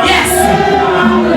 Yes.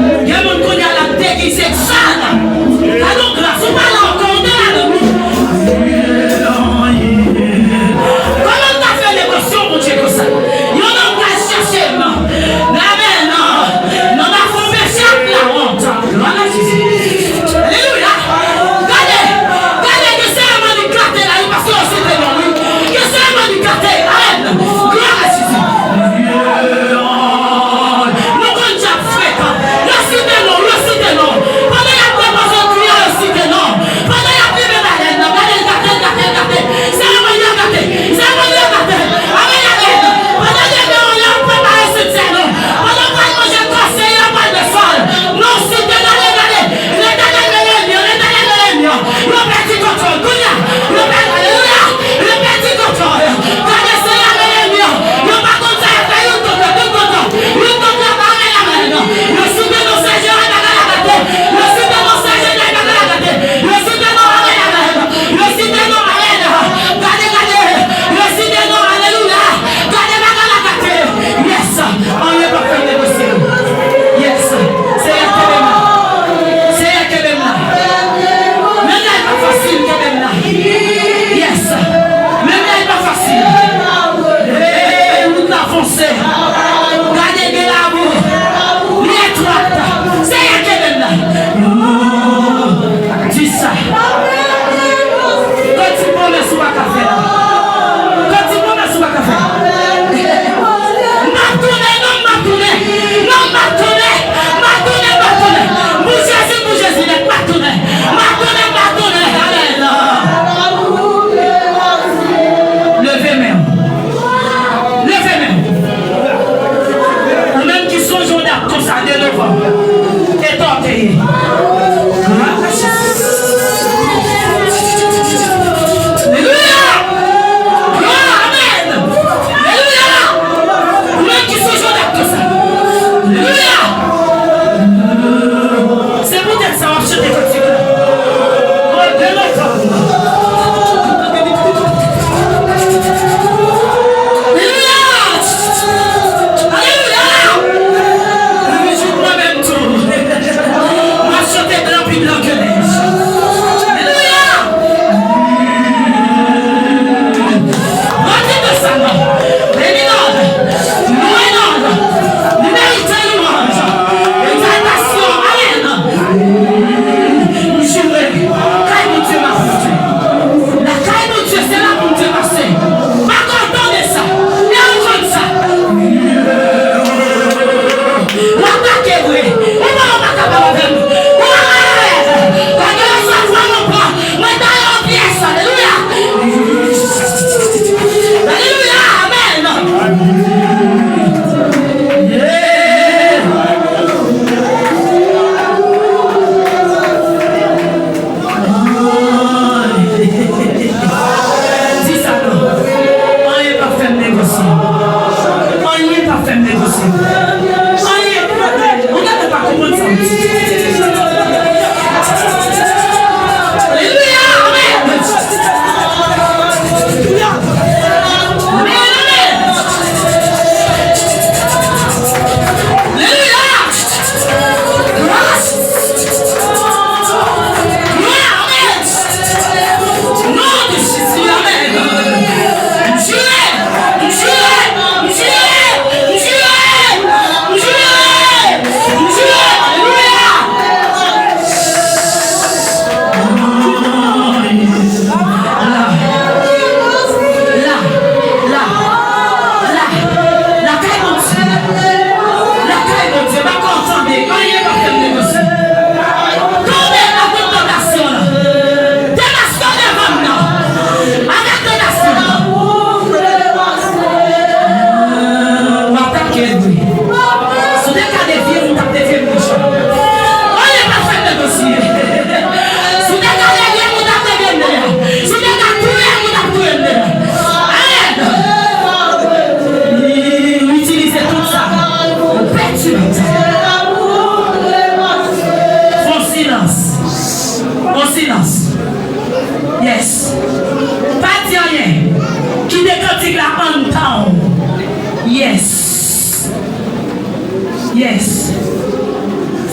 Yes.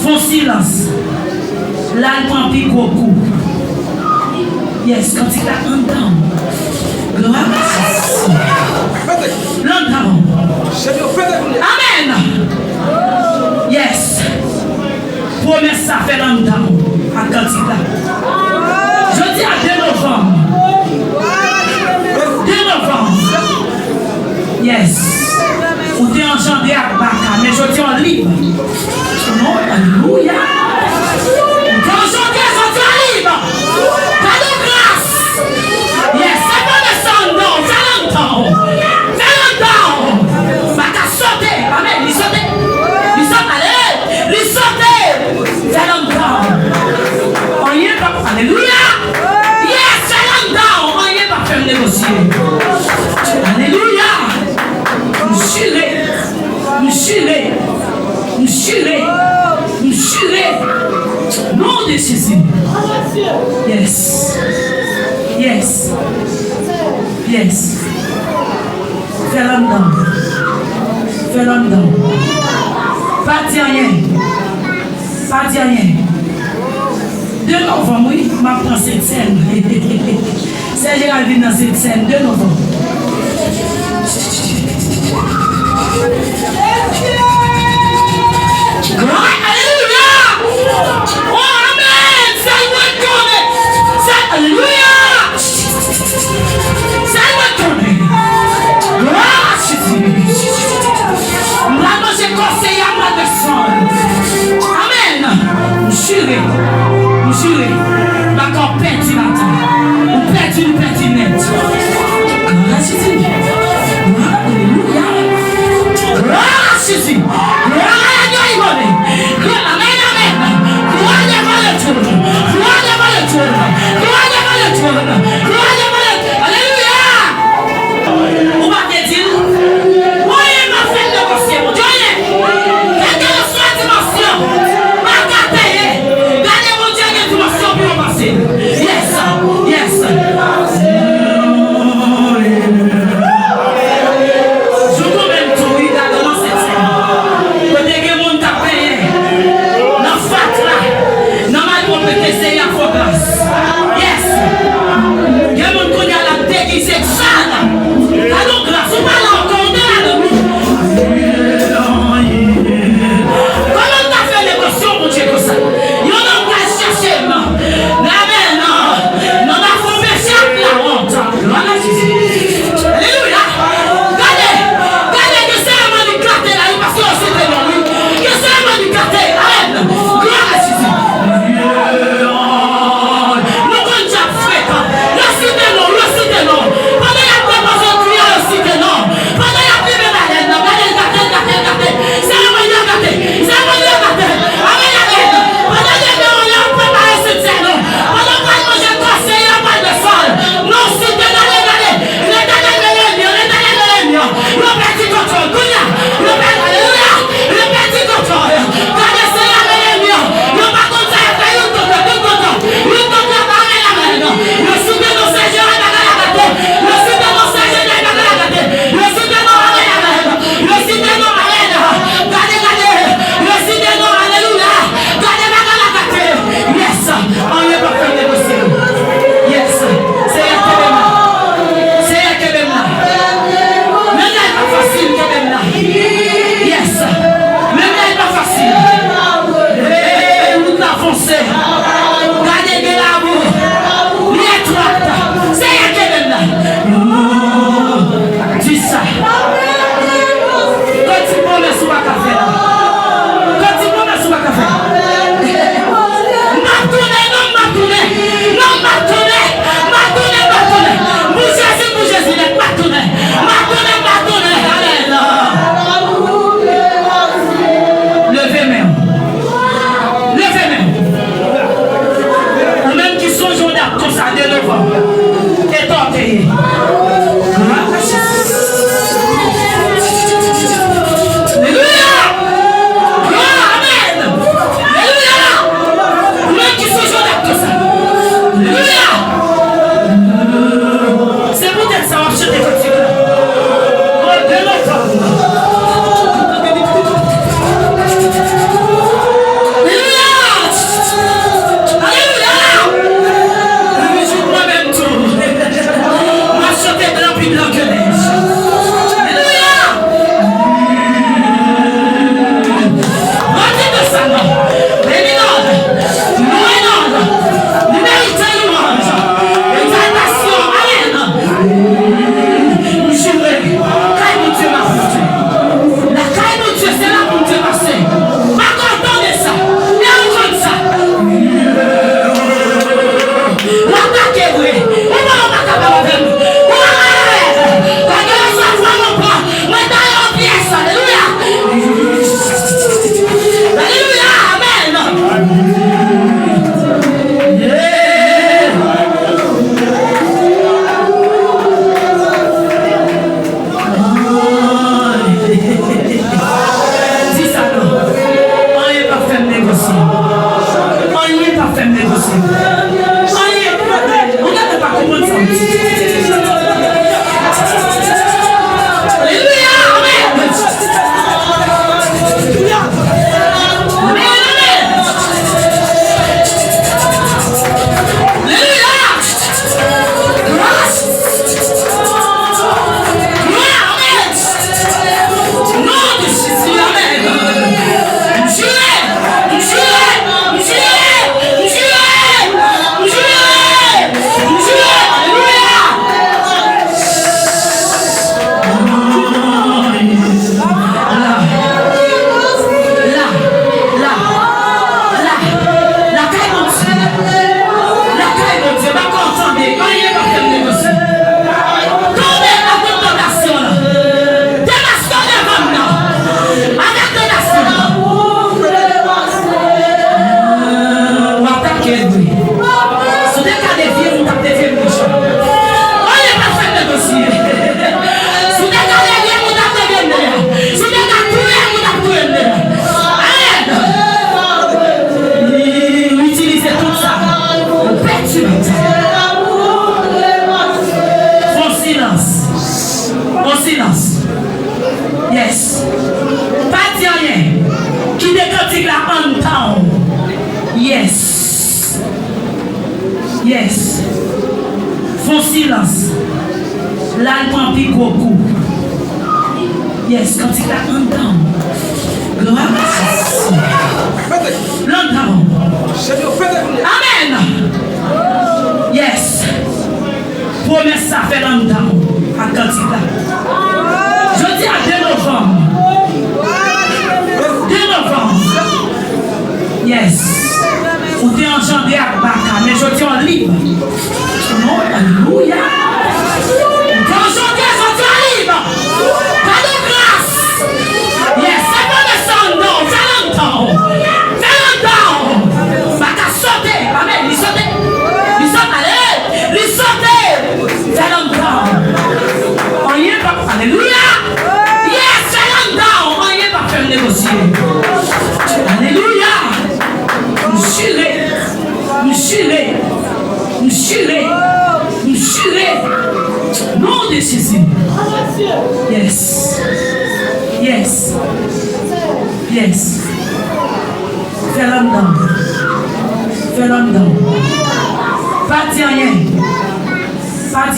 Font silence. Là, il prend un petit gros coup. Yes, quand il a un down. Gloire à Jésus. L'un Amen. Yes. Promesse ça fait l'un down. À quand il a. Je dis à 2 novembre. 2 novembre. Yes. Ou t'es engendré à Baka, mais je dis en libre. Non, alléluia. T'es engendré, je dis en libre. T'as de grâce. Yes, c'est pas de sang, non. Fais longtemps. Fais longtemps. Baka sauter. Amen. Il saute. Il saute. Allez. Il saute. Fais longtemps. On y est pas. Alléluia. Yes, fais longtemps. On y est pas faire négocier. Alléluia. Nous jurer. Nom de Jésus. Yes. Yes. Yes. Fais l'homme. Fais l'homme. Pas dire rien. Pas dire rien. 2 novembre, oui, je prends cette scène. C'est Gérald vient dans cette scène. 2 novembre. Alléluia! Oh, amen! Salve ton Alléluia! Salve ton gloire à Jésus! Là, j'ai conseillé à ma personne. Amen! Jurez. D'accord, perdu matin. Ou perdu net. Gloire à Jésus! Alléluia! Gloire à Jésus! Gloire à Alléluia! on town. Yes. Yes. Font silence. Là, il prend plus gros coup. Yes, quand il a on town. Gloire à Jésus. L'on Amen. Yes. Promesse ça fait on town. À quand il a. Je dis à 2 novembre. 2 novembre. Yes. Ou t'es engendré à Baka, mais je tiens en libre. Non, alléluia. Ou t'es engendré à libre. Pas de grâce. Yes, c'est pas de son nom. Fais longtemps. Fais longtemps. Baka sauter. Amen. Il saute. Il saute. Allez. Il saute. Fais longtemps. On y est pas. Alléluia. Yes, fais longtemps. On y est pas faire négocier. Alléluia. Nous jurez. Nom de Jésus. Yes. Fais l'homme. Pas dire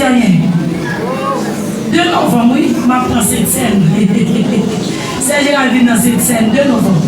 rien. 2 novembre, oui, ma prend cette scène. C'est Gérald vient dans cette scène, 2 novembre.